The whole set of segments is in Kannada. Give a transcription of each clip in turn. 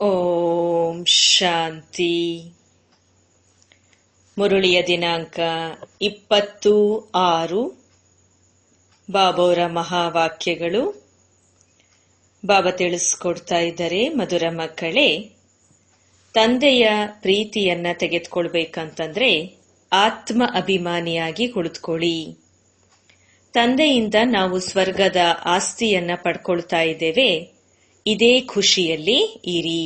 ಓಂ ಶಾಂತಿ. ಮುರುಳಿಯ ದಿನಾಂಕ 20/6. ಬಾಬೋರ ಮಹಾವಾಕ್ಯಗಳು. ಬಾಬಾ ತಿಳಿಸ್ಕೊಡ್ತಾ ಇದ್ದಾರೆ, ಮಧುರ ಮಕ್ಕಳೇ, ತಂದೆಯ ಪ್ರೀತಿಯನ್ನ ತೆಗೆದುಕೊಳ್ಬೇಕಂತಂದ್ರೆ ಆತ್ಮ ಅಭಿಮಾನಿಯಾಗಿ ಕುಳಿತುಕೊಳ್ಳಿ. ತಂದೆಯಿಂದ ನಾವು ಸ್ವರ್ಗದ ಆಸ್ತಿಯನ್ನ ಪಡ್ಕೊಳ್ತಾ ಇದ್ದೇವೆ, ಇದೇ ಖುಷಿಯಲ್ಲಿ ಇರಿ.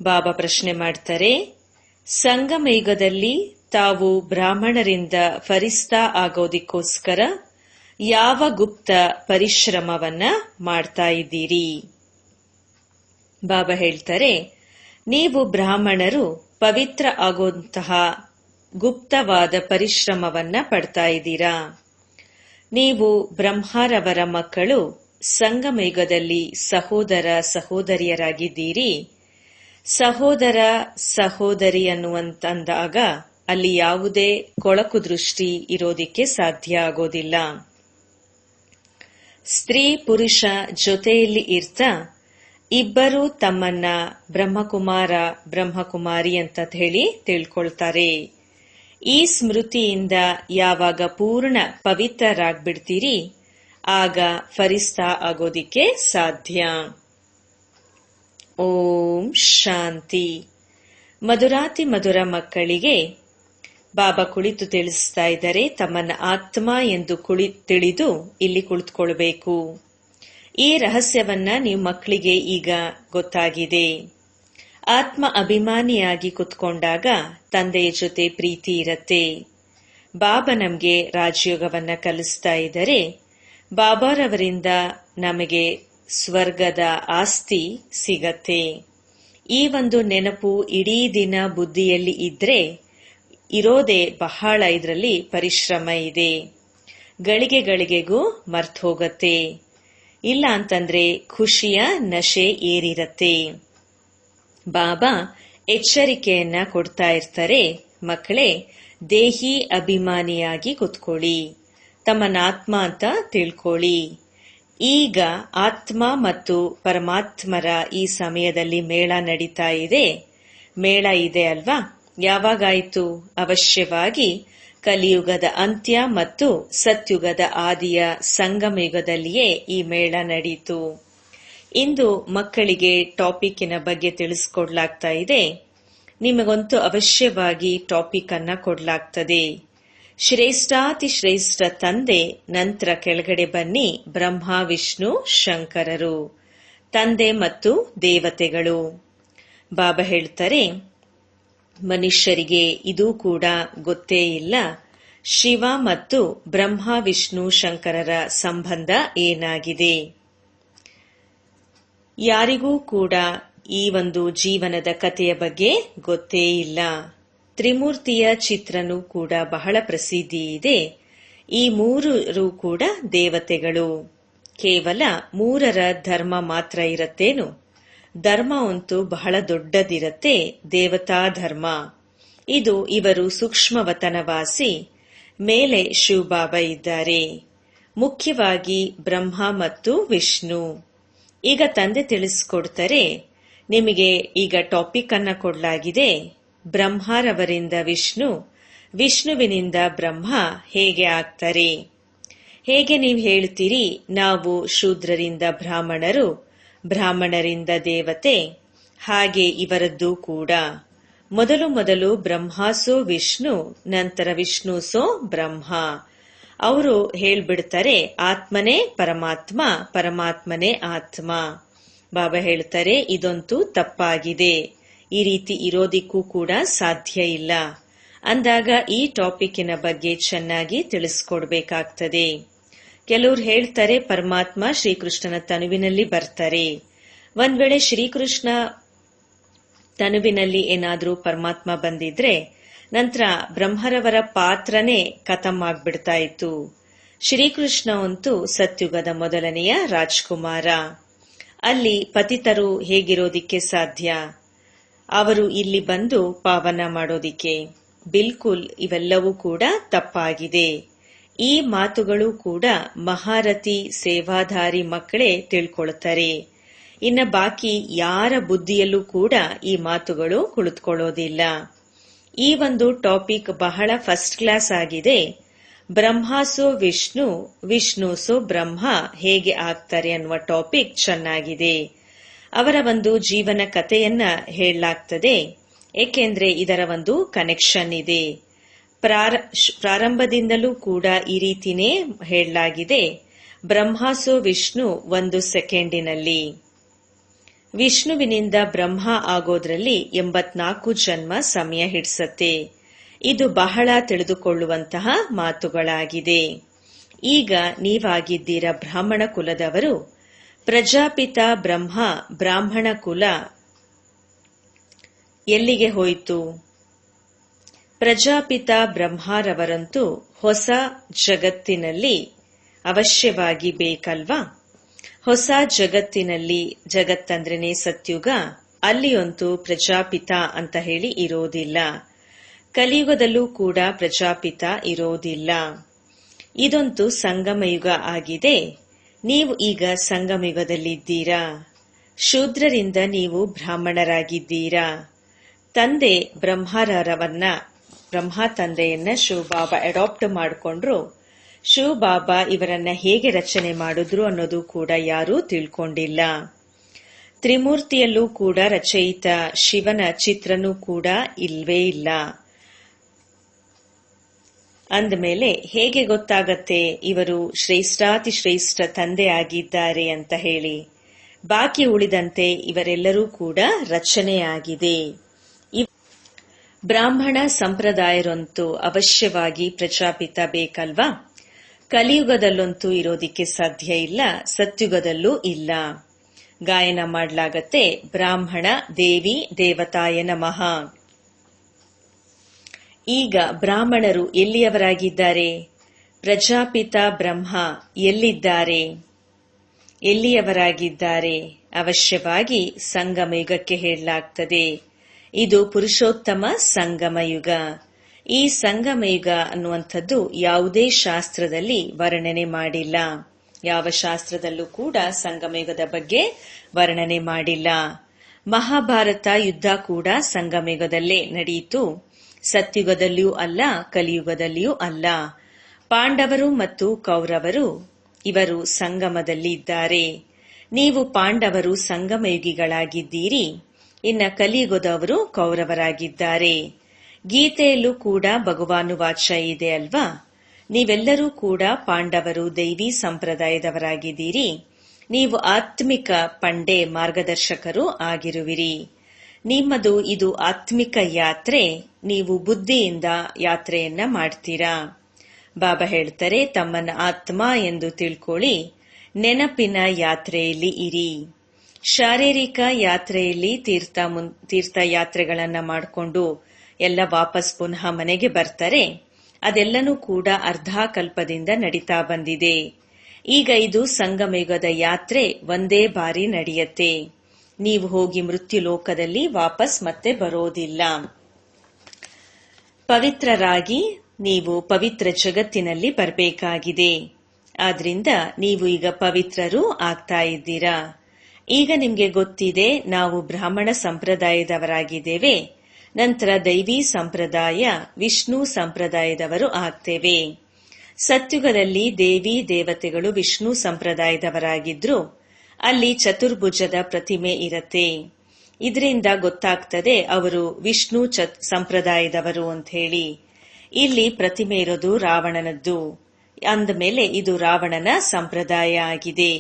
ಬಾಬಾ ಪ್ರಶ್ನೆ ಮಾಡ್ತಾರೆ, ಸಂಗಮಯುಗದಲ್ಲಿ ತಾವು ಬ್ರಾಹ್ಮಣರಿಂದ ಫರಿಸ್ತಾ ಆಗೋದಿಕ್ಕೋಸ್ಕರ ಯಾವ ಗುಪ್ತ ಪರಿಶ್ರಮವನ್ನ ಮಾಡ್ತಾ ಇದ್ದೀರಿ? ಬಾಬಾ ಹೇಳ್ತಾರೆ, ನೀವು ಬ್ರಾಹ್ಮಣರು ಪವಿತ್ರ ಆಗುವಂತಹ ಗುಪ್ತವಾದ ಪರಿಶ್ರಮವನ್ನ ಪಡ್ತಾ ಇದ್ದೀರಾ. ನೀವು ಬ್ರಹ್ಮರವರ ಮಕ್ಕಳು ಸಂಗಮಯುಗದಲ್ಲಿ ಸಹೋದರ ಸಹೋದರಿಯರಾಗಿದ್ದೀರಿ. ಸಹೋದರ ಸಹೋದರಿ ಅನ್ನುವಂತಂದಾಗ ಅಲ್ಲಿ ಯಾವುದೇ ಕೊಳಕು ದೃಷ್ಟಿ ಇರೋದಿಕ್ಕೆ ಸಾಧ್ಯ ಆಗೋದಿಲ್ಲ. ಸ್ತ್ರೀ ಪುರುಷ ಜೊತೆಯಲ್ಲಿ ಇರ್ತಾ ಇಬ್ಬರು ತಮ್ಮನ್ನ ಬ್ರಹ್ಮಕುಮಾರ ಬ್ರಹ್ಮಕುಮಾರಿ ಅಂತ ಹೇಳಿ ತಿಳ್ಕೊಳ್ತಾರೆ. ಈ ಸ್ಮೃತಿಯಿಂದ ಯಾವಾಗ ಪೂರ್ಣ ಪವಿತ್ರರಾಗ್ಬಿಡ್ತೀರಿ, ಆಗ ಫರಿಸ್ತಾ ಆಗೋದಿಕ್ಕೆ ಸಾಧ್ಯ. ಓಂ ಶಾಂತಿ. ಮಧುರಾತಿ ಮಧುರ ಮಕ್ಕಳಿಗೆ ಬಾಬಾ ಕುಳಿತು ತಿಳಿಸ್ತಾ ಇದ್ದಾರೆ, ತಮ್ಮನ್ನ ಆತ್ಮ ಎಂದು ತಿಳಿದು ಇಲ್ಲಿ ಕುಳಿತುಕೊಳ್ಬೇಕು. ಈ ರಹಸ್ಯವನ್ನ ನೀವು ಮಕ್ಕಳಿಗೆ ಈಗ ಗೊತ್ತಾಗಿದೆ. ಆತ್ಮ ಅಭಿಮಾನಿಯಾಗಿ ಕುತ್ಕೊಂಡಾಗ ತಂದೆಯ ಜೊತೆ ಪ್ರೀತಿ ಇರತ್ತೆ. ಬಾಬಾ ನಮ್ಗೆ ರಾಜಯೋಗವನ್ನ ಕಲಿಸ್ತಾ ಇದ್ದಾರೆ. ಬಾಬಾರವರಿಂದ ನಮಗೆ ಸ್ವರ್ಗದ ಆಸ್ತಿ ಸಿಗತ್ತೆ. ಈ ಒಂದು ನೆನಪು ಇಡೀ ದಿನ ಬುದ್ಧಿಯಲ್ಲಿ ಇದ್ರೆ ಇರೋದೇ ಬಹಳ. ಇದರಲ್ಲಿ ಪರಿಶ್ರಮ ಇದೆ. ಗಳಿಗೆ ಗಳಿಗೆಗೂ ಮರ್ತ್ ಹೋಗತ್ತೆ. ಇಲ್ಲ ಅಂತಂದ್ರೆ ಖುಷಿಯ ನಶೆ ಏರಿರತ್ತೆ. ಬಾಬಾ ಎಚ್ಚರಿಕೆಯನ್ನ ಕೊಡ್ತಾ ಇರ್ತಾರೆ, ಮಕ್ಕಳೇ, ದೇಹಿ ಅಭಿಮಾನಿಯಾಗಿ ಕುತ್ಕೊಳ್ಳಿ, ತಮ್ಮನ್ನಾತ್ಮ ಅಂತ ತಿಳ್ಕೊಳ್ಳಿ. ಈಗ ಆತ್ಮ ಮತ್ತು ಪರಮಾತ್ಮರ ಈ ಸಮಯದಲ್ಲಿ ಮೇಳ ನಡೀತಾ ಇದೆ. ಮೇಳ ಇದೆ ಅಲ್ವಾ? ಯಾವಾಗಾಯಿತು? ಅವಶ್ಯವಾಗಿ ಕಲಿಯುಗದ ಅಂತ್ಯ ಮತ್ತು ಸತ್ಯುಗದ ಆದಿಯ ಸಂಗಮಯುಗದಲ್ಲಿಯೇ ಈ ಮೇಳ ನಡೀತು. ಇಂದು ಮಕ್ಕಳಿಗೆ ಟಾಪಿಕ್ಕಿನ ಬಗ್ಗೆ ತಿಳಿಸ್ಕೊಡ್ಲಾಗ್ತಾ ಇದೆ. ನಿಮಗಂತೂ ಅವಶ್ಯವಾಗಿ ಟಾಪಿಕ್ ಅನ್ನ ಕೊಡ್ಲಾಗ್ತದೆ. ಶ್ರೇಷ್ಠಾತಿ ಶ್ರೇಷ್ಠ ತಂದೆ, ನಂತರ ಕೆಳಗಡೆ ಬನ್ನಿ ಬ್ರಹ್ಮ ವಿಷ್ಣು ಶಂಕರರು, ತಂದೆ ಮತ್ತು ದೇವತೆಗಳು. ಬಾಬಾ ಹೇಳ್ತಾರೆ, ಮನುಷ್ಯರಿಗೆ ಇದು ಕೂಡ ಗೊತ್ತೇ ಇಲ್ಲ, ಶಿವ ಮತ್ತು ಬ್ರಹ್ಮ ವಿಷ್ಣು ಶಂಕರರ ಸಂಬಂಧ ಏನಾಗಿದೆ. ಯಾರಿಗೂ ಕೂಡ ಈ ಒಂದು ಜೀವನದ ಕಥೆಯ ಬಗ್ಗೆ ಗೊತ್ತೇ ಇಲ್ಲ. ತ್ರಿಮೂರ್ತಿಯ ಚಿತ್ರನೂ ಕೂಡ ಬಹಳ ಪ್ರಸಿದ್ಧಿ ಇದೆ. ಈ ಮೂರು ಕೂಡ ದೇವತೆಗಳು. ಕೇವಲ ಮೂರರ ಧರ್ಮ ಮಾತ್ರ ಇರತ್ತೇನು? ಧರ್ಮ ಅಂತೂ ಬಹಳ ದೊಡ್ಡದಿರತ್ತೆ, ದೇವತಾ ಧರ್ಮ. ಇದು ಇವರು ಸೂಕ್ಷ್ಮವತನವಾಸಿ, ಮೇಲೆ ಶಿವಬಾಬಾ ಇದ್ದಾರೆ. ಮುಖ್ಯವಾಗಿ ಬ್ರಹ್ಮ ಮತ್ತು ವಿಷ್ಣು. ಈಗ ತಂದೆ ತಿಳಿಸ್ಕೊಡ್ತಾರೆ, ನಿಮಗೆ ಈಗ ಟಾಪಿಕ್ ಅನ್ನ ಕೊಡ್ಲಾಗಿದೆ. ಬ್ರಹ್ಮರವರಿಂದ ವಿಷ್ಣು, ವಿಷ್ಣುವಿನಿಂದ ಬ್ರಹ್ಮ ಹೇಗೆ ಆಗ್ತಾರೆ? ಹೇಗೆ ನೀವು ಹೇಳ್ತೀರಿ ನಾವು ಶೂದ್ರರಿಂದ ಬ್ರಾಹ್ಮಣರು, ಬ್ರಾಹ್ಮಣರಿಂದ ದೇವತೆ? ಹಾಗೆ ಇವರದ್ದು ಕೂಡ ಮೊದಲು ಬ್ರಹ್ಮಾಸೋ ವಿಷ್ಣು, ನಂತರ ವಿಷ್ಣುಸೋ ಬ್ರಹ್ಮ. ಅವರು ಹೇಳ್ಬಿಡ್ತಾರೆ, ಆತ್ಮನೇ ಪರಮಾತ್ಮ, ಪರಮಾತ್ಮನೇ ಆತ್ಮ. ಬಾಬಾ ಹೇಳ್ತಾರೆ, ಇದಂತೂ ತಪ್ಪಾಗಿದೆ. ಈ ರೀತಿ ಇರೋದಿಕ್ಕೂ ಕೂಡ ಸಾಧ್ಯ ಇಲ್ಲ. ಅಂದಾಗ ಈ ಟಾಪಿಕ್ಕಿನ ಬಗ್ಗೆ ಚೆನ್ನಾಗಿ ತಿಳಿಸ್ಕೊಡ್ಬೇಕಾಗ್ತದೆ. ಕೆಲವರು ಹೇಳ್ತಾರೆ, ಪರಮಾತ್ಮ ಶ್ರೀಕೃಷ್ಣನ ತನುವಿನಲ್ಲಿ ಬರ್ತಾರೆ. ಒಂದ್ ವೇಳೆ ಶ್ರೀಕೃಷ್ಣ ತನುವಿನಲ್ಲಿ ಏನಾದ್ರೂ ಪರಮಾತ್ಮ ಬಂದಿದ್ರೆ ನಂತರ ಬ್ರಹ್ಮರವರ ಪಾತ್ರನೇ ಖತಮ್ ಆಗ್ಬಿಡ್ತಾ ಇತ್ತು. ಶ್ರೀಕೃಷ್ಣ ಅಂತೂ ಸತ್ಯುಗದ ಮೊದಲನೆಯ ರಾಜ್ಕುಮಾರ. ಅಲ್ಲಿ ಪತಿತರು ಹೇಗಿರೋದಿಕ್ಕೆ ಸಾಧ್ಯ? ಅವರು ಇಲ್ಲಿ ಬಂದು ಪಾವನ ಮಾಡೋದಿಕ್ಕೆ ಬಿಲ್ಕುಲ್ ಇವೆಲ್ಲವೂ ಕೂಡ ತಪ್ಪಾಗಿದೆ. ಈ ಮಾತುಗಳು ಕೂಡ ಮಹಾರಥಿ ಸೇವಾಧಾರಿ ಮಕ್ಕಳೇ ತಿಳ್ಕೊಳ್ತಾರೆ. ಇನ್ನು ಬಾಕಿ ಯಾರ ಬುದ್ಧಿಯಲ್ಲೂ ಕೂಡ ಈ ಮಾತುಗಳು ಕುಳಿತುಕೊಳ್ಳೋದಿಲ್ಲ. ಈ ಒಂದು ಟಾಪಿಕ್ ಬಹಳ ಫಸ್ಟ್ ಕ್ಲಾಸ್ ಆಗಿದೆ. ಬ್ರಹ್ಮಾಸೋ ವಿಷ್ಣು, ವಿಷ್ಣುಸೋ ಬ್ರಹ್ಮ ಹೇಗೆ ಆಗ್ತಾರೆ ಅನ್ನುವ ಟಾಪಿಕ್ ಚೆನ್ನಾಗಿದೆ. ಅವರ ಒಂದು ಜೀವನ ಕಥೆಯನ್ನ ಹೇಳಲಾಗ್ತದೆ, ಏಕೆಂದ್ರೆ ಇದರ ಒಂದು ಕನೆಕ್ಷನ್ ಇದೆ. ಪ್ರಾರಂಭದಿಂದಲೂ ಕೂಡ ಈ ರೀತಿನೇ ಹೇಳಲಾಗಿದೆ. ಬ್ರಹ್ಮಾಸೋ ವಿಷ್ಣು 1 ಸೆಕೆಂಡಿನಲ್ಲಿ, ವಿಷ್ಣುವಿನಿಂದ ಬ್ರಹ್ಮ ಆಗೋದ್ರಲ್ಲಿ 84 ಜನ್ಮ ಸಮಯ ಹಿಡಿಸತ್ತೆ. ಇದು ಬಹಳ ತಿಳಿದುಕೊಳ್ಳುವಂತಹ ಮಾತುಗಳಾಗಿದೆ. ಈಗ ನೀವಾಗಿದ್ದೀರ ಬ್ರಾಹ್ಮಣ ಕುಲದವರು. ಪ್ರಜಾಪಿತ ಬ್ರಹ್ಮ ಬ್ರಾಹ್ಮಣ ಕುಲ ಎಲ್ಲಿಗೆ ಹೋಯಿತು? ಪ್ರಜಾಪಿತ ಬ್ರಹ್ಮರವರಂತೂ ಹೊಸ ಜಗತ್ತಿನಲ್ಲಿ ಅವಶ್ಯವಾಗಿ ಬೇಕಲ್ವಾ? ಹೊಸ ಜಗತ್ತಿನಲ್ಲಿ, ಜಗತ್ತಂದ್ರೇನೆ ಸತ್ಯುಗ, ಅಲ್ಲಿಯಂತೂ ಪ್ರಜಾಪಿತ ಅಂತ ಹೇಳಿ ಇರೋದಿಲ್ಲ. ಕಲಿಯುಗದಲ್ಲೂ ಕೂಡ ಪ್ರಜಾಪಿತ ಇರೋದಿಲ್ಲ. ಇದಂತೂ ಸಂಗಮಯುಗ ಆಗಿದೆ. ನೀವು ಈಗ ಸಂಗಮಯುಗದಲ್ಲಿದ್ದೀರಾ. ಶೂದ್ರರಿಂದ ನೀವು ಬ್ರಾಹ್ಮಣರಾಗಿದ್ದೀರಾ. ತಂದೆ ಬ್ರಹ್ಮ ತಂದೆಯನ್ನ ಶಿವಬಾಬಾ ಅಡಾಪ್ಟ್ ಮಾಡಿಕೊಂಡ್ರು. ಶಿವಬಾಬಾ ಇವರನ್ನ ಹೇಗೆ ರಚನೆ ಮಾಡಿದ್ರು ಅನ್ನೋದು ಕೂಡ ಯಾರೂ ತಿಳ್ಕೊಂಡಿಲ್ಲ. ತ್ರಿಮೂರ್ತಿಯಲ್ಲೂ ಕೂಡ ರಚಯಿತ ಶಿವನ ಚಿತ್ರನೂ ಕೂಡ ಇಲ್ವೇ ಇಲ್ಲ. ಅಂದಮೇಲೆ ಹೇಗೆ ಗೊತ್ತಾಗತ್ತೆ ಇವರು ಶ್ರೇಷ್ಠಾತಿ ಶ್ರೇಷ್ಠ ತಂದೆ ಆಗಿದ್ದಾರೆ ಅಂತ ಹೇಳಿ? ಬಾಕಿ ಉಳಿದಂತೆ ಇವರೆಲ್ಲರೂ ಕೂಡ ರಚನೆಯಾಗಿದೆ. ಬ್ರಾಹ್ಮಣ ಸಂಪ್ರದಾಯರಂತೂ ಅವಶ್ಯವಾಗಿ ಪ್ರಜಾಪಿತ ಬೇಕಲ್ವಾ? ಕಲಿಯುಗದಲ್ಲಂತೂ ಇರೋದಿಕ್ಕೆ ಸಾಧ್ಯ ಇಲ್ಲ, ಸತ್ಯುಗದಲ್ಲೂ ಇಲ್ಲ. ಗಾಯನ ಮಾಡಲಾಗತ್ತೆ, ಬ್ರಾಹ್ಮಣ ದೇವಿ ದೇವತಾಯ ನಮಃ. ಈಗ ಬ್ರಾಹ್ಮಣರು ಎಲ್ಲಿಯವರಾಗಿದ್ದಾರೆ? ಪ್ರಜಾಪಿತ ಬ್ರಹ್ಮ ಎಲ್ಲಿದ್ದಾರೆ? ಎಲ್ಲಿಯವರಾಗಿದ್ದಾರೆ? ಅವಶ್ಯವಾಗಿ ಸಂಗಮಯುಗಕ್ಕೆ ಹೇಳಲಾಗ್ತದೆ. ಇದು ಪುರುಷೋತ್ತಮ ಸಂಗಮಯುಗ. ಈ ಸಂಗಮಯುಗ ಅನ್ನುವಂಥದ್ದು ಯಾವುದೇ ಶಾಸ್ತ್ರದಲ್ಲಿ ವರ್ಣನೆ ಮಾಡಿಲ್ಲ. ಯಾವ ಶಾಸ್ತ್ರದಲ್ಲೂ ಕೂಡ ಸಂಗಮಯುಗದ ಬಗ್ಗೆ ವರ್ಣನೆ ಮಾಡಿಲ್ಲ. ಮಹಾಭಾರತ ಯುದ್ಧ ಕೂಡ ಸಂಗಮಯುಗದಲ್ಲೇ ನಡೆಯಿತು. ಸತ್ಯುಗದಲ್ಲಿಯೂ ಅಲ್ಲ, ಕಲಿಯುಗದಲ್ಲಿಯೂ ಅಲ್ಲ. ಪಾಂಡವರು ಮತ್ತು ಕೌರವರು ಇವರು ಸಂಗಮದಲ್ಲಿ ಇದ್ದಾರೆ. ನೀವು ಪಾಂಡವರು ಸಂಗಮಯುಗಿಗಳಾಗಿದ್ದೀರಿ. ಇನ್ನ ಕಲಿಯುಗದವರು ಕೌರವರಾಗಿದ್ದಾರೆ. ಗೀತೆಯಲ್ಲೂ ಕೂಡ ಭಗವಾನುವಾಚ ಇದೆ ಅಲ್ವಾ? ನೀವೆಲ್ಲರೂ ಕೂಡ ಪಾಂಡವರು ದೈವಿ ಸಂಪ್ರದಾಯದವರಾಗಿದ್ದೀರಿ. ನೀವು ಆತ್ಮಿಕ ಪಂಡೆ ಮಾರ್ಗದರ್ಶಕರು ಆಗಿರುವಿರಿ. ನಿಮ್ಮದು ಇದು ಆತ್ಮಿಕ ಯಾತ್ರೆ. ನೀವು ಬುದ್ಧಿಯಿಂದ ಯಾತ್ರೆಯನ್ನ ಮಾಡ್ತೀರಾ. ಬಾಬಾ ಹೇಳ್ತಾರೆ, ತಮ್ಮನ್ನ ಆತ್ಮ ಎಂದು ತಿಳ್ಕೊಳ್ಳಿ, ನೆನಪಿನ ಯಾತ್ರೆಯಲ್ಲಿ ಇರಿ. ಶಾರೀರಿಕ ಯಾತ್ರೆಯಲ್ಲಿ ತೀರ್ಥಯಾತ್ರೆಗಳನ್ನ ಮಾಡಿಕೊಂಡು ಎಲ್ಲ ವಾಪಸ್ ಪುನಃ ಮನೆಗೆ ಬರ್ತಾರೆ. ಅದೆಲ್ಲನೂ ಕೂಡ ಅರ್ಧಾಕಲ್ಪದಿಂದ ನಡೀತಾ ಬಂದಿದೆ. ಈಗ ಇದು ಸಂಗಮಯುಗದ ಯಾತ್ರೆ ಒಂದೇ ಬಾರಿ ನಡೆಯತ್ತೆ. ನೀವು ಹೋಗಿ ಮೃತ್ಯು ಲೋಕದಲ್ಲಿ ವಾಪಸ್ ಮತ್ತೆ ಬರೋದಿಲ್ಲ. ಪವಿತ್ರರಾಗಿ ನೀವು ಪವಿತ್ರ ಜಗತ್ತಿನಲ್ಲಿ ಬರಬೇಕಾಗಿದೆ. ಆದ್ರಿಂದ ನೀವು ಈಗ ಪವಿತ್ರರೂ ಆಗ್ತಾ ಇದ್ದೀರಾ. ಈಗ ನಿಮ್ಗೆ ಗೊತ್ತಿದೆ, ನಾವು ಬ್ರಾಹ್ಮಣ ಸಂಪ್ರದಾಯದವರಾಗಿದ್ದೇವೆ. ನಂತರ ದೈವಿ ಸಂಪ್ರದಾಯ, ವಿಷ್ಣು ಸಂಪ್ರದಾಯದವರು ಆಗ್ತೇವೆ. ಸತ್ಯುಗದಲ್ಲಿ ದೇವಿ ದೇವತೆಗಳು ವಿಷ್ಣು ಸಂಪ್ರದಾಯದವರಾಗಿದ್ರು. ಅಲ್ಲಿ ಚತುರ್ಭುಜದ ಪ್ರತಿಮೆ ಇರತ್ತೆ. ಇದರಿಂದ ಗೊತ್ತಾಗ್ತದೆ ಅವರು ವಿಷ್ಣು ಸಂಪ್ರದಾಯದವರು ಅಂತ ಹೇಳಿ. ಇಲ್ಲಿ ಪ್ರತಿಮೆ ಇರೋದು ರಾವಣನದ್ದು. ಅಂದಮೇಲೆ ಇದು ರಾವಣನ ಸಂಪ್ರದಾಯ ಆಗಿದೆ.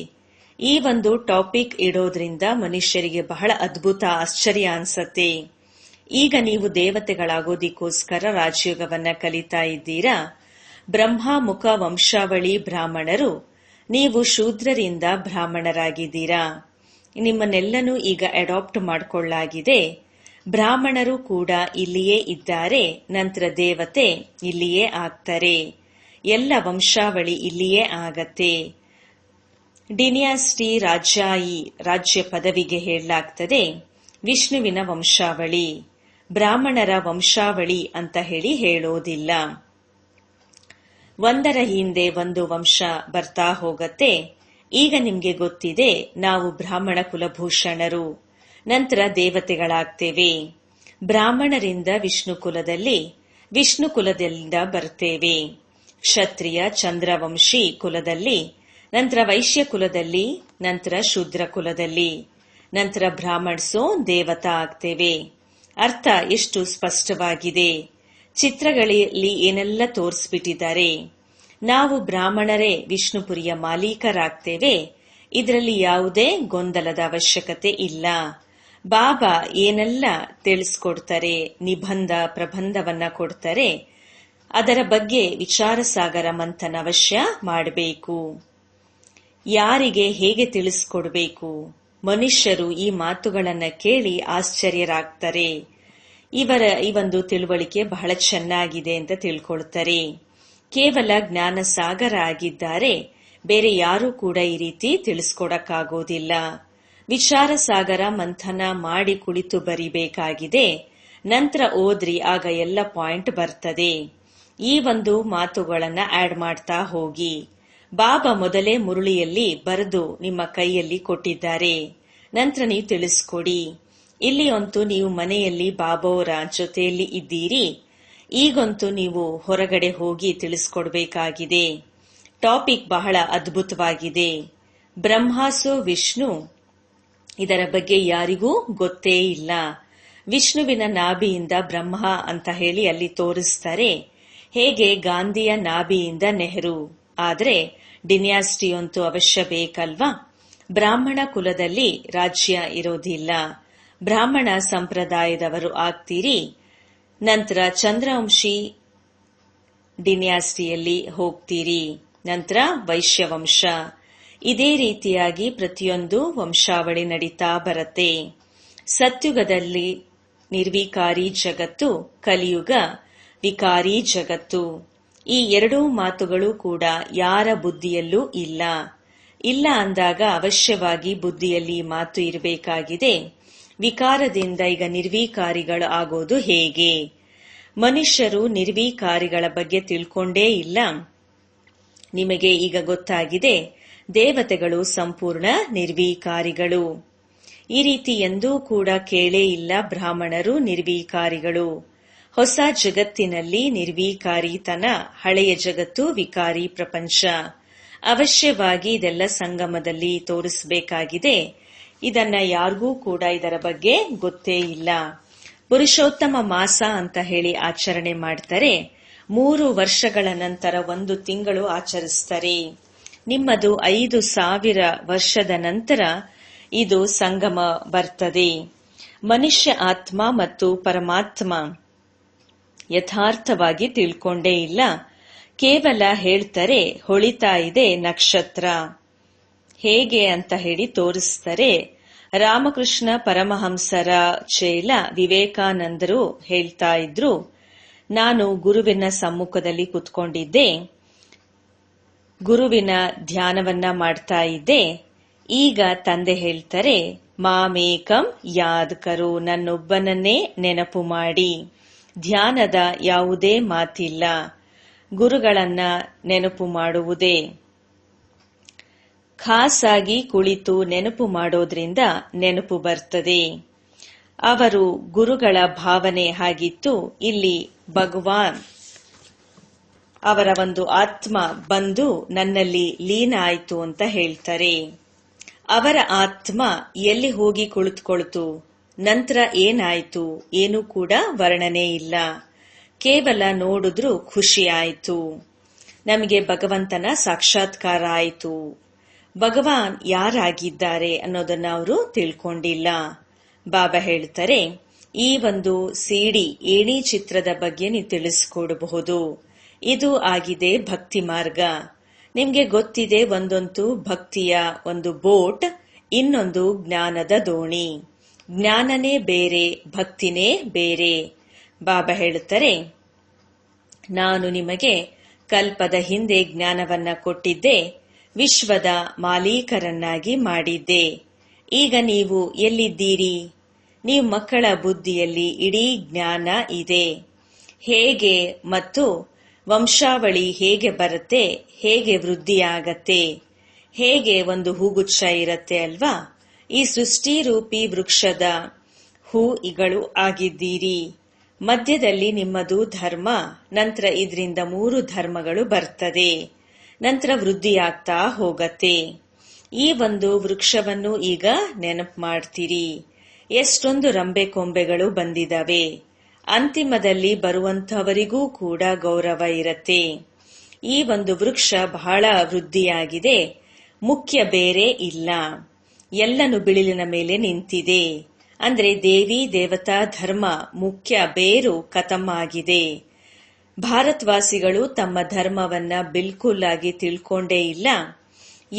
ಈ ಒಂದು ಟಾಪಿಕ್ ಇಡೋದ್ರಿಂದ ಮನುಷ್ಯರಿಗೆ ಬಹಳ ಅದ್ಭುತ, ಆಶ್ಚರ್ಯ ಅನ್ಸತ್ತೆ. ಈಗ ನೀವು ದೇವತೆಗಳಾಗೋದಿಕ್ಕೋಸ್ಕರ ರಾಜಯೋಗವನ್ನ ಕಲಿತಾ ಇದ್ದೀರಾ. ಬ್ರಹ್ಮಮುಖ ವಂಶಾವಳಿ ಬ್ರಾಹ್ಮಣರು. ನೀವು ಶೂದ್ರರಿಂದ ಬ್ರಾಹ್ಮಣರಾಗಿದ್ದೀರಾ. ನಿಮ್ಮನ್ನೆಲ್ಲನೂ ಈಗ ಅಡಾಪ್ಟ್ ಮಾಡಿಕೊಳ್ಳಲಾಗಿದೆ. ಬ್ರಾಹ್ಮಣರು ಕೂಡ ಇಲ್ಲಿಯೇ ಇದ್ದಾರೆ. ನಂತರ ದೇವತೆ ಇಲ್ಲಿಯೇ ಆಗ್ತಾರೆ. ಎಲ್ಲ ವಂಶಾವಳಿ ಇಲ್ಲಿಯೇ ಆಗತ್ತೆ. ಡಿನಿಯಾಸ್ಟಿ ರಾಜ್ಯ ಪದವಿಗೆ ಹೇಳಲಾಗ್ತದೆ ವಿಷ್ಣುವಿನ ವಂಶಾವಳಿ. ಬ್ರಾಹ್ಮಣರ ವಂಶಾವಳಿ ಅಂತ ಹೇಳೋದಿಲ್ಲ. ಒಂದರ ಹಿಂದೆ ಒಂದು ವಂಶ ಬರ್ತಾ ಹೋಗತ್ತೆ. ಈಗ ನಿಮ್ಗೆ ಗೊತ್ತಿದೆ, ನಾವು ಬ್ರಾಹ್ಮಣ ಕುಲಭೂಷಣರು, ನಂತರ ದೇವತೆಗಳಾಗ್ತೇವೆ. ಬ್ರಾಹ್ಮಣರಿಂದ ವಿಷ್ಣು ಕುಲದಲ್ಲಿ, ವಿಷ್ಣು ಕುಲದಿಂದ ಬರ್ತೇವೆ. ಕ್ಷತ್ರಿಯ ಚಂದ್ರವಂಶಿ ಕುಲದಲ್ಲಿ, ನಂತರ ವೈಶ್ಯ ಕುಲದಲ್ಲಿ, ನಂತರ ಶೂದ್ರ ಕುಲದಲ್ಲಿ, ನಂತರ ಬ್ರಾಹ್ಮಣ್ಸೋ ದೇವತಾ ಆಗ್ತೇವೆ. ಅರ್ಥ ಎಷ್ಟು ಸ್ಪಷ್ಟವಾಗಿದೆ. ಚಿತ್ರಗಳಲ್ಲಿ ಏನೆಲ್ಲ ತೋರಿಸ್ಬಿಟ್ಟಿದ್ದಾರೆ. ನಾವು ಬ್ರಾಹ್ಮಣರೇ ವಿಷ್ಣುಪುರಿಯ ಮಾಲೀಕರಾಗ್ತೇವೆ. ಇದರಲ್ಲಿ ಯಾವುದೇ ಗೊಂದಲದ ಅವಶ್ಯಕತೆ ಇಲ್ಲ. ಬಾಬಾ ಏನೆಲ್ಲ ತಿಳಿಸ್ಕೊಡ್ತಾರೆ, ನಿಬಂಧ ಪ್ರಬಂಧವನ್ನ ಕೊಡ್ತಾರೆ, ಅದರ ಬಗ್ಗೆ ವಿಚಾರ ಸಾಗರ ಮಂಥನ ಅವಶ್ಯ ಮಾಡಬೇಕು. ಯಾರಿಗೆ ಹೇಗೆ ತಿಳಿಸ್ಕೊಡ್ಬೇಕು? ಮನುಷ್ಯರು ಈ ಮಾತುಗಳನ್ನ ಕೇಳಿ ಆಶ್ಚರ್ಯರಾಗ್ತಾರೆ. ಈ ಒಂದು ತಿಳುವಳಿಕೆ ಬಹಳ ಚೆನ್ನಾಗಿದೆ ಅಂತ ತಿಳ್ಕೊಳ್ತಾರೆ. ಕೇವಲ ಜ್ಞಾನ ಸಾಗರ ಆಗಿದ್ದಾರೆ, ಬೇರೆ ಯಾರೂ ಕೂಡ ಈ ರೀತಿ ತಿಳಿಸ್ಕೊಡಕ್ಕಾಗೋದಿಲ್ಲ. ವಿಚಾರ ಸಾಗರ ಮಂಥನ ಮಾಡಿ ಕುಳಿತು ಬರಿಬೇಕಾಗಿದೆ. ನಂತರ ಓದ್ರಿ, ಆಗ ಎಲ್ಲ ಪಾಯಿಂಟ್ ಬರ್ತದೆ. ಈ ಒಂದು ಮಾತುಗಳನ್ನ ಆಡ್ ಮಾಡ್ತಾ ಹೋಗಿ. ಬಾಬಾ ಮೊದಲೇ ಮುರುಳಿಯಲ್ಲಿ ಬರೆದು ನಿಮ್ಮ ಕೈಯಲ್ಲಿ ಕೊಟ್ಟಿದ್ದಾರೆ. ನಂತರ ನೀವು ತಿಳಿಸ್ಕೊಡಿ. ಇಲ್ಲಿ ಅಂತೂ ನೀವು ಮನೆಯಲ್ಲಿ ಬಾಬಾವರ ಜೊತೆಯಲ್ಲಿ ಇದ್ದೀರಿ. ಈಗಂತೂ ನೀವು ಹೊರಗಡೆ ಹೋಗಿ ತಿಳಿಸ್ಕೊಡ್ಬೇಕಾಗಿದೆ. ಟಾಪಿಕ್ ಬಹಳ ಅದ್ಭುತವಾಗಿದೆ. ಬ್ರಹ್ಮಾಸೋ ವಿಷ್ಣು, ಇದರ ಬಗ್ಗೆ ಯಾರಿಗೂ ಗೊತ್ತೇ ಇಲ್ಲ. ವಿಷ್ಣುವಿನ ನಾಭಿಯಿಂದ ಬ್ರಹ್ಮ ಅಂತ ಹೇಳಿ ಅಲ್ಲಿ ತೋರಿಸ್ತಾರೆ. ಹೇಗೆ ಗಾಂಧಿಯ ನಾಭಿಯಿಂದ ನೆಹರು. ಆದ್ರೆ ಡಿನ್ಯಾಸ್ಟಿ ಅಂತೂ ಅವಶ್ಯ ಬೇಕಲ್ವಾ? ಬ್ರಾಹ್ಮಣ ಕುಲದಲ್ಲಿ ರಾಜ್ಯ ಇರೋದಿಲ್ಲ. ಬ್ರಾಹ್ಮಣ ಸಂಪ್ರದಾಯದವರು ಆಗ್ತೀರಿ. ನಂತರ ಚಂದ್ರವಂಶಿ ಡಿನ್ಯಾಸ್ಟಿಯಲ್ಲಿ ಹೋಗ್ತೀರಿ. ನಂತರ ವೈಶ್ಯವಂಶ. ಇದೇ ರೀತಿಯಾಗಿ ಪ್ರತಿಯೊಂದು ವಂಶಾವಳಿ ನಡೀತಾ ಬರುತ್ತೆ. ಸತ್ಯುಗದಲ್ಲಿ ನಿರ್ವಿಕಾರಿ ಜಗತ್ತು, ಕಲಿಯುಗ ವಿಕಾರಿ ಜಗತ್ತು. ಈ ಎರಡೂ ಮಾತುಗಳು ಕೂಡ ಯಾರ ಬುದ್ಧಿಯಲ್ಲೂ ಇಲ್ಲ. ಇಲ್ಲ ಅಂದಾಗ ಅವಶ್ಯವಾಗಿ ಬುದ್ಧಿಯಲ್ಲಿ ಮಾತು ಇರಬೇಕಾಗಿದೆ. ವಿಕಾರದಿಂದ ಈಗ ನಿರ್ವಿಕಾರಿಗಳು ಆಗೋದು ಹೇಗೆ? ಮನುಷ್ಯರು ನಿರ್ವಿಕಾರಿಗಳ ಬಗ್ಗೆ ತಿಳ್ಕೊಂಡೇ ಇಲ್ಲ. ನಿಮಗೆ ಈಗ ಗೊತ್ತಾಗಿದೆ, ದೇವತೆಗಳು ಸಂಪೂರ್ಣ ನಿರ್ವಿಕಾರಿಗಳು. ಈ ರೀತಿ ಎಂದೂ ಕೂಡ ಕೇಳೇ ಇಲ್ಲ ಬ್ರಾಹ್ಮಣರು ನಿರ್ವಿಕಾರಿಗಳು. ಹೊಸ ಜಗತ್ತಿನಲ್ಲಿ ನಿರ್ವಿಕಾರಿತನ, ಹಳೆಯ ಜಗತ್ತು ವಿಕಾರಿ ಪ್ರಪಂಚ. ಅವಶ್ಯವಾಗಿ ಇದೆಲ್ಲ ಸಂಗಮದಲ್ಲಿ ತೋರಿಸಬೇಕಾಗಿದೆ. ಇದನ್ನ ಯಾರಿಗೂ ಕೂಡ ಇದರ ಬಗ್ಗೆ ಗೊತ್ತೇ ಇಲ್ಲ. ಪುರುಷೋತ್ತಮ ಮಾಸ ಅಂತ ಹೇಳಿ ಆಚರಣೆ ಮಾಡ್ತಾರೆ. 3 ವರ್ಷಗಳ ನಂತರ 1 ತಿಂಗಳು ಆಚರಿಸ್ತಾರೆ. ನಿಮ್ಮದು 5000 ವರ್ಷದ ನಂತರ ಇದು ಸಂಗಮ ಬರ್ತದೆ. ಮನುಷ್ಯ ಆತ್ಮ ಮತ್ತು ಪರಮಾತ್ಮ ಯಥಾರ್ಥವಾಗಿ ತಿಳ್ಕೊಂಡೇ ಇಲ್ಲ. ಕೇವಲ ಹೇಳ್ತಾರೆ ಹೊಳಿತಾ ಇದೆ ನಕ್ಷತ್ರ, ಹೇಗೆ ಅಂತ ಹೇಳಿ ತೋರಿಸ್ತಾರೆ. ರಾಮಕೃಷ್ಣ ಪರಮಹಂಸರ ಚೇಲ ವಿವೇಕಾನಂದರು ಹೇಳ್ತಾ ಇದ್ರು, ನಾನು ಗುರುವಿನ ಸಮ್ಮುಖದಲ್ಲಿ ಕುತ್ಕೊಂಡಿದ್ದೆ, ಗುರುವಿನ ಧ್ಯಾನವನ್ನ ಮಾಡ್ತಾ ಇದ್ದೆ. ಈಗ ತಂದೆ ಹೇಳ್ತಾರೆ, ಮಾಮೇಕಂ ಯಾದ್ ಕರೋ, ನನ್ನೊಬ್ಬನನ್ನೇ ನೆನಪು ಮಾಡಿ. ಧ್ಯಾನದ ಯಾವುದೇ ಮಾತಿಲ್ಲ, ಗುರುಗಳನ್ನ ನೆನಪು ಮಾಡುವುದೇ. ಖಾಸಾಗಿ ಕುಳಿತು ನೆನಪು ಮಾಡೋದ್ರಿಂದ ನೆನಪು ಬರ್ತದೆ. ಅವರು ಗುರುಗಳ ಭಾವನೆ ಹಾಗಿತ್ತು. ಇಲ್ಲಿ ಭಗವಾನ್ ಅವರ ಒಂದು ಆತ್ಮ ಬಂದು ನನ್ನಲ್ಲಿ ಲೀನ ಆಯ್ತು ಅಂತ ಹೇಳ್ತಾರೆ. ಅವರ ಆತ್ಮ ಎಲ್ಲಿ ಹೋಗಿ ಕುಳಿತುಕೊಳ್ತು, ನಂತರ ಏನಾಯ್ತು ಏನೂ ಕೂಡ ವರ್ಣನೆ ಇಲ್ಲ. ಕೇವಲ ನೋಡಿದ್ರು ಖುಷಿ ಆಯ್ತು. ನಮಗೆ ಭಗವಂತನ ಸಾಕ್ಷಾತ್ಕಾರ ಆಯ್ತು. ಭಗವಾನ್ ಯಾರಾಗಿದ್ದಾರೆ ಅನ್ನೋದನ್ನ ಅವರು ತಿಳ್ಕೊಂಡಿಲ್ಲ. ಬಾಬಾ ಹೇಳ್ತಾರೆ, ಈ ಒಂದು ಸಿಡಿ ಏಣಿ ಚಿತ್ರದ ಬಗ್ಗೆ ನೀವು ತಿಳಿಸ್ಕೊಡಬಹುದು. ಇದು ಆಗಿದೆ ಭಕ್ತಿ ಮಾರ್ಗ. ನಿಮ್ಗೆ ಗೊತ್ತಿದೆ, ಒಂದಂತೂ ಭಕ್ತಿಯ ಒಂದು ಬೋಟ್, ಇನ್ನೊಂದು ಜ್ಞಾನದ ದೋಣಿ. ಜ್ಞಾನನೇ ಬೇರೆ, ಭಕ್ತಿನೇ ಬೇರೆ. ಬಾಬಾ ಹೇಳುತ್ತಾರೆ, ನಾನು ನಿಮಗೆ ಕಲ್ಪದ ಹಿಂದೆ ಜ್ಞಾನವನ್ನ ಕೊಟ್ಟಿದ್ದೆ, ವಿಶ್ವದ ಮಾಲೀಕರನ್ನಾಗಿ ಮಾಡಿದ್ದೆ. ಈಗ ನೀವು ಎಲ್ಲಿದ್ದೀರಿ? ನೀವು ಮಕ್ಕಳ ಬುದ್ಧಿಯಲ್ಲಿ ಇಡೀ ಜ್ಞಾನ ಇದೆ. ಹೇಗೆ ಮತ್ತು ವಂಶಾವಳಿ ಹೇಗೆ ಬರುತ್ತೆ, ಹೇಗೆ ವೃದ್ಧಿಯಾಗತ್ತೆ, ಹೇಗೆ ಒಂದು ಹೂಗುಚ್ಛ ಇರತ್ತೆ ಅಲ್ವಾ, ಈ ಸೃಷ್ಟಿರೂಪಿ ವೃಕ್ಷದ ಹೂಗಳು ಆಗಿದ್ದೀರಿ. ಮಧ್ಯದಲ್ಲಿ ನಿಮ್ಮದು ಧರ್ಮ, ನಂತರ ಇದರಿಂದ 3 ಧರ್ಮಗಳು ಬರ್ತದೆ, ನಂತರ ವೃದ್ಧಿಯಾಗ್ತಾ ಹೋಗತ್ತೆ. ಈ ಒಂದು ವೃಕ್ಷವನ್ನು ಈಗ ನೆನಪು ಮಾಡ್ತೀರಿ. ಎಷ್ಟೊಂದು ರಂಬೆ ಕೊಂಬೆಗಳು ಬಂದಿದವೆ. ಅಂತಿಮದಲ್ಲಿ ಬರುವಂತಹವರಿಗೂ ಕೂಡ ಗೌರವ ಇರತ್ತೆ. ಈ ಒಂದು ವೃಕ್ಷ ಬಹಳ ವೃದ್ಧಿಯಾಗಿದೆ. ಮುಖ್ಯ ಬೇರೆ ಇಲ್ಲ, ಎಲ್ಲನು ಬಿಳಿಲಿನ ಮೇಲೆ ನಿಂತಿದೆ. ಅಂದ್ರೆ ದೇವಿ ದೇವತಾ ಧರ್ಮ ಮುಖ್ಯ ಬೇರು ಖತಮ್ ಆಗಿದೆ. ಭಾರತವಾಸಿಗಳು ತಮ್ಮ ಧರ್ಮವನ್ನ ಬಿಲ್ಕುಲ್ ಆಗಿ ತಿಳ್ಕೊಂಡೇ ಇಲ್ಲ.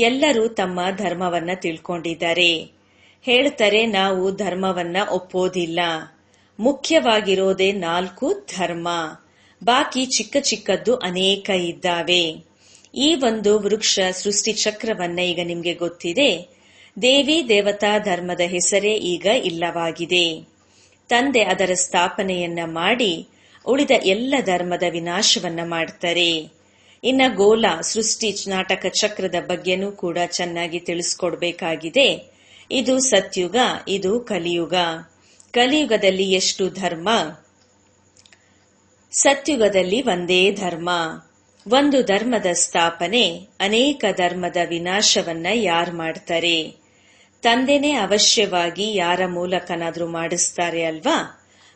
ಎಲ್ಲರೂ ತಮ್ಮ ಧರ್ಮವನ್ನ ತಿಳ್ಕೊಂಡಿದ್ದಾರೆ. ಹೇಳ್ತಾರೆ ನಾವು ಧರ್ಮವನ್ನ ಒಪ್ಪೋದಿಲ್ಲ. ಮುಖ್ಯವಾಗಿರೋದೇ 4 ಧರ್ಮ, ಬಾಕಿ ಚಿಕ್ಕ ಚಿಕ್ಕದ್ದು ಅನೇಕ ಇದ್ದಾವೆ. ಈ ಒಂದು ವೃಕ್ಷ ಸೃಷ್ಟಿ ಚಕ್ರವನ್ನ ಈಗ ನಿಮ್ಗೆ ಗೊತ್ತಿದೆ. ದೇವಿ ದೇವತಾ ಧರ್ಮದ ಹೆಸರೇ ಈಗ ಇಲ್ಲವಾಗಿದೆ. ತಂದೆ ಅದರ ಸ್ಥಾಪನೆಯನ್ನ ಮಾಡಿ ಉಳಿದ ಎಲ್ಲ ಧರ್ಮದ ವಿನಾಶವನ್ನ ಮಾಡ್ತಾರೆ. ಇನ್ನ ಗೋಲ ಸೃಷ್ಟಿ ನಾಟಕ ಚಕ್ರದ ಬಗ್ಗೆನೂ ಕೂಡ ಚೆನ್ನಾಗಿ ತಿಳಿಸ್ಕೊಡ್ಬೇಕಾಗಿದೆ. ಇದು ಸತ್ಯುಗ, ಇದು ಕಲಿಯುಗ. ಕಲಿಯುಗದಲ್ಲಿ ಎಷ್ಟು ಧರ್ಮ? ಸತ್ಯುಗದಲ್ಲಿ ಒಂದೇ ಧರ್ಮ. ಒಂದು ಧರ್ಮದ ಸ್ಥಾಪನೆ, ಅನೇಕ ಧರ್ಮದ ವಿನಾಶವನ್ನ ಯಾರು ಮಾಡ್ತಾರೆ? ತಂದೆನೇ ಅವಶ್ಯವಾಗಿ ಯಾರ ಮೂಲಕನಾದ್ರೂ ಮಾಡಿಸ್ತಾರೆ ಅಲ್ವಾ?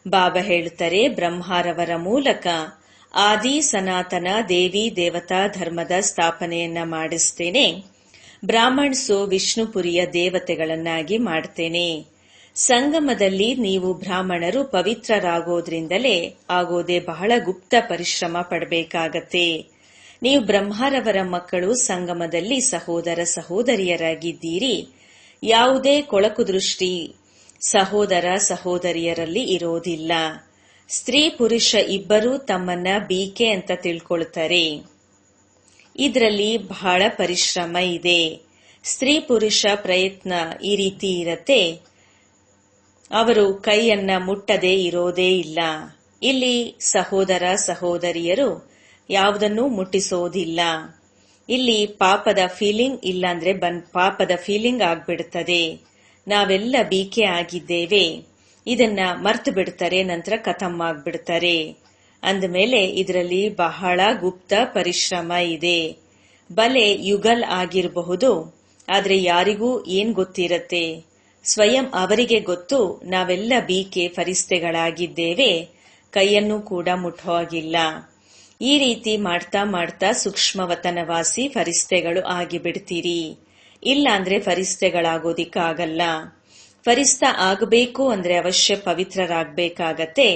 ಬಾಬಾ ಹೇಳ್ತಾರೆ, ಬ್ರಹ್ಮಾರವರ ಮೂಲಕ ಆದಿ ಸನಾತನ ದೇವಿ ದೇವತಾ ಧರ್ಮದ ಸ್ಥಾಪನೆಯನ್ನ ಮಾಡಿಸ್ತೇನೆ. ಬ್ರಾಹ್ಮಣ್ಸೋ ವಿಷ್ಣುಪುರಿಯ ದೇವತೆಗಳನ್ನಾಗಿ ಮಾಡ್ತೇನೆ. ಸಂಗಮದಲ್ಲಿ ನೀವು ಬ್ರಾಹ್ಮಣರು ಪವಿತ್ರರಾಗೋದ್ರಿಂದಲೇ ಆಗೋದೇ ಬಹಳ ಗುಪ್ತ ಪರಿಶ್ರಮ ಪಡಬೇಕಾಗತ್ತೆ. ನೀವು ಬ್ರಹ್ಮಾರವರ ಮಕ್ಕಳು ಸಂಗಮದಲ್ಲಿ ಸಹೋದರ ಸಹೋದರಿಯರಾಗಿದ್ದೀರಿ. ಯಾವುದೇ ಕೊಳಕು ದೃಷ್ಟಿ ಸಹೋದರ ಸಹೋದರಿಯರಲ್ಲಿ ಇರೋದಿಲ್ಲ. ಸ್ತ್ರೀ ಪುರುಷ ಇಬ್ಬರೂ ತಮ್ಮನ್ನ ಬಿಕೆ ಅಂತ ತಿಳ್ಕೊಳ್ತಾರೆ. ಇದರಲ್ಲಿ ಬಹಳ ಪರಿಶ್ರಮ ಇದೆ. ಸ್ತ್ರೀ ಪುರುಷ ಪ್ರಯತ್ನ ಈ ರೀತಿ ಇರತ್ತೆ. ಅವರು ಕೈಯನ್ನ ಮುಟ್ಟದೆ ಇರೋದೇ ಇಲ್ಲ. ಇಲ್ಲಿ ಸಹೋದರ ಸಹೋದರಿಯರು ಯಾವುದನ್ನೂ ಮುಟ್ಟಿಸೋದಿಲ್ಲ. ಇಲ್ಲಿ ಪಾಪದ ಫೀಲಿಂಗ್ ಇಲ್ಲಾಂದ್ರೆ ಪಾಪದ ಫೀಲಿಂಗ್ ಆಗ್ಬಿಡ್ತದೆ. ನಾವೆಲ್ಲ ಬಿಕೆ ಆಗಿದ್ದೇವೆ, ಇದನ್ನ ಮರ್ತು ಬಿಡ್ತಾರೆ, ನಂತರ ಖತಮ್ ಆಗ್ಬಿಡ್ತಾರೆ. ಅಂದಮೇಲೆ ಇದರಲ್ಲಿ ಬಹಳ ಗುಪ್ತ ಪರಿಶ್ರಮ ಇದೆ. ಬಲೆ ಯುಗಲ್ ಆಗಿರಬಹುದು, ಆದ್ರೆ ಯಾರಿಗೂ ಏನ್ ಗೊತ್ತಿರತ್ತೆ? ಸ್ವಯಂ ಅವರಿಗೆ ಗೊತ್ತು. ನಾವೆಲ್ಲ ಬಿಕೆ ಫರಿಸ್ತೆಗಳಾಗಿದ್ದೇವೆ, ಕೈಯನ್ನು ಕೂಡ ಮುಟ್ಟೋ ಹಾಗಿಲ್ಲ. ಈ ರೀತಿ ಮಾಡ್ತಾ ಮಾಡ್ತಾ ಸೂಕ್ಷ್ಮವತನವಾಸಿ ಫರಿಸ್ತೆಗಳು ಆಗಿಬಿಡ್ತೀರಿ. ಇಲ್ಲಾಂದ್ರೆ ಫರಿಸ್ತೆಗಳಾಗೋದಿಕ್ಕಾಗಲ್ಲ. ಫರಿಸ್ತ ಆಗಬೇಕು ಅಂದ್ರೆ ಅವಶ್ಯ ಪವಿತ್ರರಾಗಬೇಕಾಗತ್ತೆ.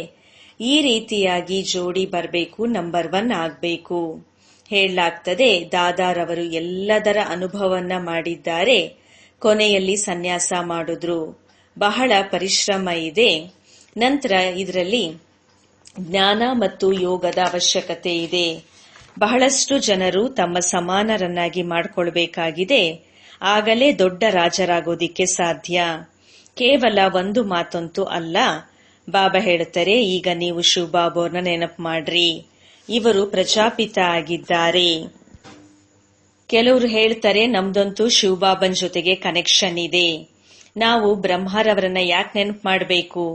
ಈ ರೀತಿಯಾಗಿ ಜೋಡಿ ಬರಬೇಕು, ನಂಬರ್ 1 ಆಗ್ಬೇಕು. ಹೇಳಲಾಗ್ತದೆ, ದಾದಾರವರು ಎಲ್ಲದರ ಅನುಭವವನ್ನ ಮಾಡಿದ್ದಾರೆ. ಕೊನೆಯಲ್ಲಿ ಸನ್ಯಾಸ ಮಾಡಿದ್ರು. ಬಹಳ ಪರಿಶ್ರಮ ಇದೆ. ನಂತರ ಇದರಲ್ಲಿ ಜ್ಞಾನ ಮತ್ತು ಯೋಗದ ಅವಶ್ಯಕತೆ ಇದೆ. ಬಹಳಷ್ಟು ಜನರು ತಮ್ಮ ಸಮಾನರನ್ನಾಗಿ ಮಾಡಿಕೊಳ್ಬೇಕಾಗಿದೆ. ಆಗಲೇ ದೊಡ್ಡ ರಾಜರಾಗೋದಿಕ್ಕೆ ಸಾಧ್ಯ. ಕೇವಲ ಒಂದು ಮಾತಂತೂ ಅಲ್ಲ. ಬಾಬಾ ಹೇಳ್ತಾರೆ, ಈಗ ನೀವು ಶಿವಬಾಬೋರ್ನ ನೆನಪು ಮಾಡ್ರಿ, ಇವರು ಪ್ರಜಾಪಿತ ಆಗಿದ್ದಾರೆ. ಕೆಲವರು ಹೇಳ್ತಾರೆ, ನಮ್ದಂತೂ ಶಿವಬಾಬನ್ ಜೊತೆಗೆ ಕನೆಕ್ಷನ್ ಇದೆ, ನಾವು ಬ್ರಹ್ಮಾರವರನ್ನ ಯಾಕೆ ನೆನಪು ಮಾಡಬೇಕು,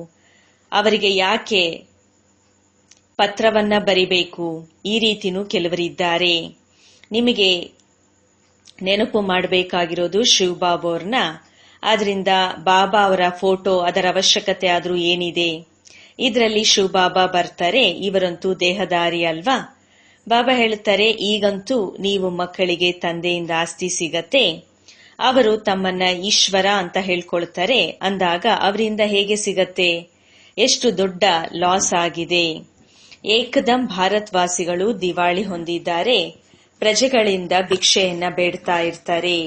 ಅವರಿಗೆ ಯಾಕೆ ಪತ್ರವನ್ನ ಬರಿಬೇಕು? ಈ ರೀತಿನೂ ಕೆಲವರಿದ್ದಾರೆ. ನಿಮಗೆ ನೆನಪು ಮಾಡಬೇಕಾಗಿರೋದು ಶಿವಬಾಬೋರ್ನ. ಆದ್ರಿಂದ ಬಾಬಾ ಅವರ ಫೋಟೋ ಅದರ ಅವಶ್ಯಕತೆ ಆದ್ರೂ ಏನಿದೆ? ಇದರಲ್ಲಿ ಶಿವಬಾಬಾ ಬರ್ತಾರೆ. ಇವರಂತೂ ದೇಹದಾರಿ ಅಲ್ವಾ? ಬಾಬಾ ಹೇಳ್ತಾರೆ, ಈಗಂತೂ ನೀವು ಮಕ್ಕಳಿಗೆ ತಂದೆಯಿಂದ ಆಸ್ತಿ ಸಿಗತ್ತೆ. ಅವರು ತಮ್ಮನ್ನ ಈಶ್ವರ ಅಂತ ಹೇಳ್ಕೊಳ್ತಾರೆ. ಅಂದಾಗ ಅವರಿಂದ ಹೇಗೆ ಸಿಗತ್ತೆ? ಎಷ್ಟು ದೊಡ್ಡ ಲಾಸ್ ಆಗಿದೆ. ಏಕದಂ ಭಾರತವಾಸಿಗಳು ದಿವಾಳಿ ಹೊಂದಿದ್ದಾರೆ. ಪ್ರಜೆಗಳಿಂದ ಭಿಕ್ಷೆಯನ್ನ ಬೇಡ್ತಾ ಇರ್ತಾರೆ.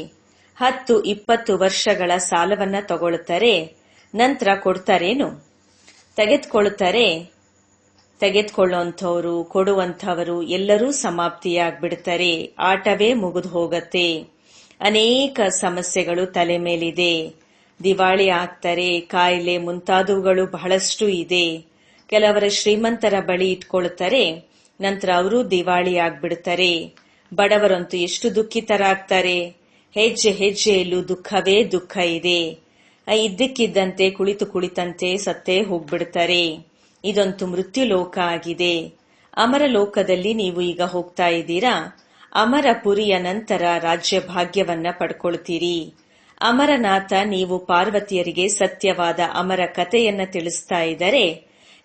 10-20 ವರ್ಷಗಳ ಸಾಲವನ್ನ ತಗೊಳ್ತಾರೆ. ನಂತರ ಕೊಡ್ತಾರೇನು? ತೆಗೆದುಕೊಳ್ತಾರೆ. ತೆಗೆದುಕೊಳ್ಳುವಂಥವರು, ಕೊಡುವಂಥವರು ಎಲ್ಲರೂ ಸಮಾಪ್ತಿಯಾಗ್ಬಿಡ್ತಾರೆ. ಆಟವೇ ಮುಗಿದು ಹೋಗತ್ತೆ. ಅನೇಕ ಸಮಸ್ಯೆಗಳು ತಲೆ ಮೇಲಿದೆ. ದಿವಾಳಿ ಆಗ್ತಾರೆ. ಕಾಯಿಲೆ ಮುಂತಾದವುಗಳು ಬಹಳಷ್ಟು ಇದೆ. ಕೆಲವರ ಶ್ರೀಮಂತರ ಬಳಿ ಇಟ್ಕೊಳ್ತಾರೆ. ನಂತರ ಅವರು ದಿವಾಳಿ ಆಗ್ಬಿಡ್ತಾರೆ. ಬಡವರಂತೂ ಎಷ್ಟು ದುಃಖಿತರಾಗ್ತಾರೆ. ಹೆಜ್ಜೆ ಹೆಜ್ಜೆಯಲ್ಲೂ ದುಃಖವೇ ದುಃಖ ಇದೆ. ಇದ್ದಕ್ಕಿದ್ದಂತೆ ಕುಳಿತಂತೆ ಸತ್ತೇ ಹೋಗ್ಬಿಡ್ತಾರೆ. ಇದಂತೂ ಮೃತ್ಯು ಲೋಕ ಆಗಿದೆ. ಅಮರ ಲೋಕದಲ್ಲಿ ನೀವು ಈಗ ಹೋಗ್ತಾ ಇದ್ದೀರಾ. ಅಮರಪುರಿಯ ನಂತರ ರಾಜ್ಯ ಭಾಗ್ಯವನ್ನ ಪಡ್ಕೊಳ್ತೀರಿ. ಅಮರನಾಥ ನೀವು ಪಾರ್ವತಿಯರಿಗೆ ಸತ್ಯವಾದ ಅಮರ ಕಥೆಯನ್ನ ತಿಳಿಸ್ತಾ ಇದ್ದರೆ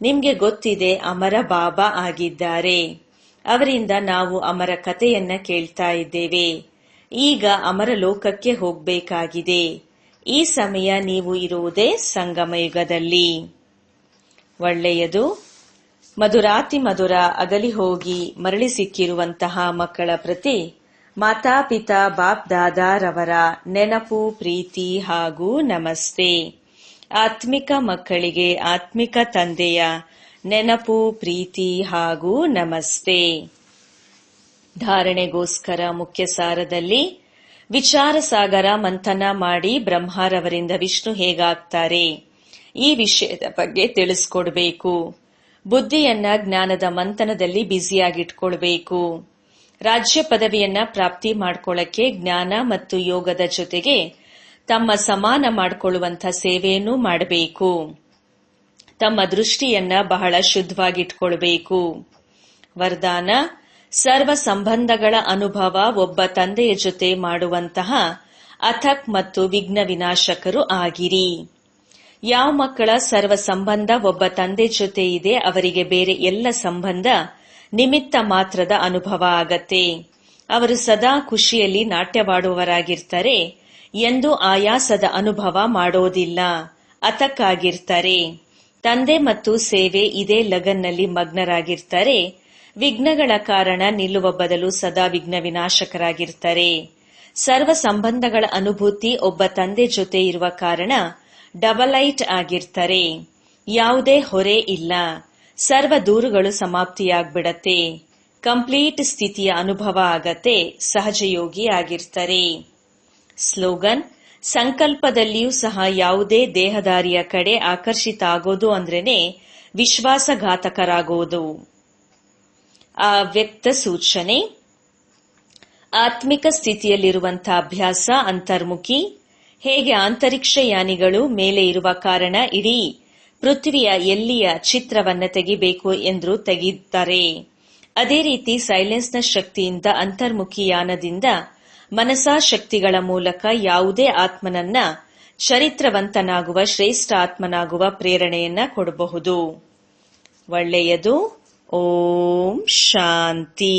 ನಿಮ್ಗೆ ಗೊತ್ತಿದೆ ಅಮರ ಬಾಬಾ ಆಗಿದ್ದಾರೆ. ಅವರಿಂದ ನಾವು ಅಮರ ಕಥೆಯನ್ನ ಕೇಳ್ತಾ ಇದ್ದೇವೆ. ಈಗ ಅಮರ ಲೋಕಕ್ಕೆ ಹೋಗ್ಬೇಕಾಗಿದೆ. ಈ ಸಮಯ ನೀವು ಇರುವುದೇ ಸಂಗಮಯುಗದಲ್ಲಿ. ಒಳ್ಳೆಯದು. ಮಧುರಾತಿ ಮಧುರ ಅಗಲಿ ಹೋಗಿ ಮರಳಿ ಸಿಕ್ಕಿರುವಂತಹ ಮಕ್ಕಳ ಪ್ರತಿ ಮಾತಾಪಿತಾ ಬಾಪ್ ದಾದಾರವರ ನೆನಪು, ಪ್ರೀತಿ ಹಾಗೂ ನಮಸ್ತೆ. ಆತ್ಮಿಕ ಮಕ್ಕಳಿಗೆ ಆತ್ಮಿಕ ತಂದೆಯ ನೆನಪು, ಪ್ರೀತಿ ಹಾಗೂ ನಮಸ್ತೆ. ಧಾರಣೆಗೋಸ್ಕರ ಮುಖ್ಯ ಸಾರದಲ್ಲಿ ವಿಚಾರ ಸಾಗರ ಮಂಥನ ಮಾಡಿ ಬ್ರಹ್ಮರವರಿಂದ ವಿಷ್ಣು ಹೇಗಾಗ್ತಾರೆ ಈ ವಿಷಯದ ಬಗ್ಗೆ ತಿಳಿಸ್ಕೊಡ್ಬೇಕು. ಬುದ್ಧಿಯನ್ನ ಜ್ಞಾನದ ಮಂಥನದಲ್ಲಿ ಬ್ಯುಸಿಯಾಗಿಟ್ಕೊಳ್ಬೇಕು. ರಾಜ್ಯ ಪದವಿಯನ್ನ ಪ್ರಾಪ್ತಿ ಮಾಡ್ಕೊಳ್ಳಕ್ಕೆ ಜ್ಞಾನ ಮತ್ತು ಯೋಗದ ಜೊತೆಗೆ ತಮ್ಮ ಸಮಾನ ಮಾಡಿಕೊಳ್ಳುವಂಥ ಸೇವೆಯನ್ನೂ ಮಾಡಬೇಕು. ತಮ್ಮ ದೃಷ್ಟಿಯನ್ನ ಬಹಳ ಶುದ್ಧವಾಗಿಟ್ಕೊಳ್ಬೇಕು. ವರದಾನ: ಸರ್ವ ಸಂಬಂಧಗಳ ಅನುಭವ ಒಬ್ಬ ತಂದೆಯ ಜೊತೆ ಮಾಡುವಂತಹ ಅಥಕ್ ಮತ್ತು ವಿಘ್ನ ವಿನಾಶಕರು ಆಗಿರಿ. ಯಾವ ಮಕ್ಕಳ ಸರ್ವ ಸಂಬಂಧ ಒಬ್ಬ ತಂದೆ ಜೊತೆ ಇದೆ ಅವರಿಗೆ ಬೇರೆ ಎಲ್ಲ ಸಂಬಂಧ ನಿಮಿತ್ತ ಮಾತ್ರದ ಅನುಭವ ಆಗತ್ತೆ. ಅವರು ಸದಾ ಖುಷಿಯಲ್ಲಿ ನಾಟ್ಯವಾಡುವವರಾಗಿರ್ತಾರೆ. ಎಂದು ಆಯಾಸದ ಅನುಭವ ಮಾಡೋದಿಲ್ಲ. ಅಥಕ್ ಆಗಿರ್ತಾರೆ. ತಂದೆ ಮತ್ತು ಸೇವೆ ಇದೇ ಲಗನ್ನಲ್ಲಿ ಮಗ್ನರಾಗಿರ್ತಾರೆ. ವಿಘ್ನಗಳ ಕಾರಣ ನಿಲ್ಲುವ ಬದಲು ಸದಾ ವಿಘ್ನ ವಿನಾಶಕರಾಗಿರ್ತಾರೆ. ಸರ್ವ ಸಂಬಂಧಗಳ ಅನುಭೂತಿ ಒಬ್ಬ ತಂದೆ ಜೊತೆ ಇರುವ ಕಾರಣ ಡಬಲೈಟ್ ಆಗಿರ್ತಾರೆ. ಯಾವುದೇ ಹೊರೆ ಇಲ್ಲ. ಸರ್ವ ದೂರುಗಳು ಸಮಾಪ್ತಿಯಾಗ್ಬಿಡತ್ತೆ. ಕಂಪ್ಲೀಟ್ ಸ್ಥಿತಿಯ ಅನುಭವ ಆಗತ್ತೆ. ಸಹಜಯೋಗಿ ಆಗಿರ್ತಾರೆ. ಸ್ಲೋಗನ್: ಸಂಕಲ್ಪದಲ್ಲಿಯೂ ಸಹ ಯಾವುದೇ ದೇಹದಾರಿಯ ಕಡೆ ಆಕರ್ಷಿತ ಆಗೋದು ಅಂದ್ರೇನೆ ವಿಶ್ವಾಸಘಾತಕರಾಗೋದು. ಅವ್ಯಕ್ತ ಸೂಚನೆ: ಆತ್ಮಿಕ ಸ್ಥಿತಿಯಲ್ಲಿರುವಂತಹ ಅಭ್ಯಾಸ ಅಂತರ್ಮುಖಿ. ಹೇಗೆ ಅಂತರಿಕ್ಷಯಾನಿಗಳು ಮೇಲೆ ಇರುವ ಕಾರಣ ಇಡೀ ಪೃಥ್ವಿಯ ಎಲ್ಲಿಯ ಚಿತ್ರವನ್ನ ತೆಗಿಬೇಕು ಎಂದ್ರೂ ತೆಗೆಯುತ್ತಾರೆ. ಅದೇ ರೀತಿ ಸೈಲೆನ್ಸ್ನ ಶಕ್ತಿಯಿಂದ ಅಂತರ್ಮುಖಿ ಯಾನದಿಂದ ಮನಸಾಶಕ್ತಿಗಳ ಮೂಲಕ ಯಾವುದೇ ಆತ್ಮನನ್ನ ಚರಿತ್ರವಂತನಾಗುವ ಶ್ರೇಷ್ಠ ಆತ್ಮನಾಗುವ ಪ್ರೇರಣೆಯನ್ನ ಕೊಡಬಹುದು. ಒಳ್ಳೆಯದು. ಓಂ ಶಾಂತಿ.